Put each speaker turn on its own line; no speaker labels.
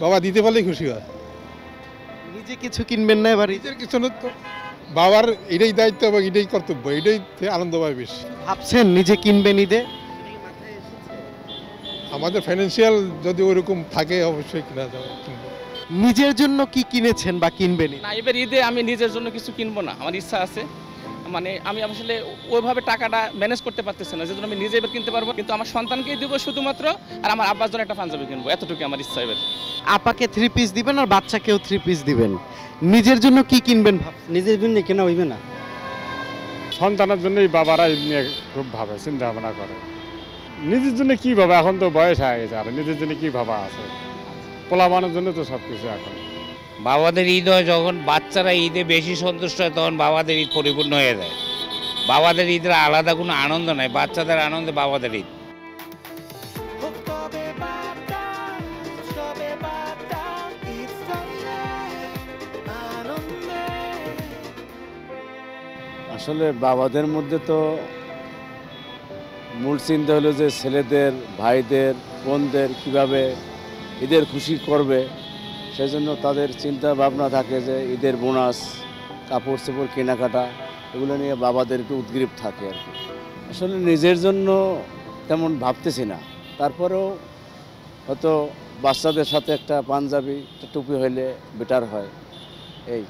বাবা দিতে পারলেই খুশি হয়।
নিজে কিছু কিনবেন না এবার?
নিজের কিছু না তো, বাবার এটাই দায়িত্ব এবং এটাই কর্তব্য, এটাই আনন্দ পায় বেশি।
ভাবছেন নিজে কিনবেন ঈদে?
আমাদের ফাইন্যান্সিয়াল যদি ওইরকম থাকে অবশ্যই কিনা যাবে, কিনবো।
নিজের জন্য কি কিনেছেন বা কিনবেন?
না, এবার ঈদে আমি নিজের জন্য কিছু কিনবো না, আমার ইচ্ছা আছে। মানে আমি আসলে ওইভাবে টাকাটা ম্যানেজ করতে পারতেছি না, যেজন্য আমি নিজে এবার কিনতে পারবো, কিন্তু আমার সন্তানকেই দিব শুধুমাত্র, আর আমার আব্বার জন্য একটা পাঞ্জাবি কিনবো, এতটুকু আমার ইচ্ছা এবার।
আপাকে 3 পিস দিবেন আর বাচ্চাকেও 3 পিস দিবেন, নিজের জন্য কি কিনবেন ভাবছেন?
নিজের জন্য কেনা হইবে না।
সন্তানের জন্যই বাবারা এমনি খুব ভাবে, চিন্তা ভাবনা করে। নিজের জন্য কি ভাবে, এখন তো বয়স হয়ে গেছে, আর নিজের জন্য কি ভাবা আছে? পোলাবানোর জন্য তো সব কিছু এখন।
বাবাদের ঈদ হয় যখন বাচ্চারা ঈদে বেশি সন্তুষ্ট হয়, তখন বাবাদের ঈদ পরিপূর্ণ হয়ে যায়। বাবাদের ঈদের আলাদা কোনো আনন্দ নাই, বাচ্চাদের আনন্দে বাবাদের ঈদ।
আসলে বাবাদের মধ্যে তো মূল চিন্তা হলো যে ছেলেদের, ভাইদের, বোনদের কিভাবে ঈদের খুশি করবে, সেজন্য তাদের চিন্তা ভাবনা থাকে যে ঈদের বোনাস, কাপড় চোপড় কেনাকাটা, এগুলো নিয়ে বাবাদের একটু উদ্গ্রীব থাকে আর কি। আসলে নিজের জন্য তেমন ভাবতেছি না, তারপরেও হয়তো বাচ্চাদের সাথে একটা পাঞ্জাবি, একটা টুপি হইলে বেটার হয়, এই।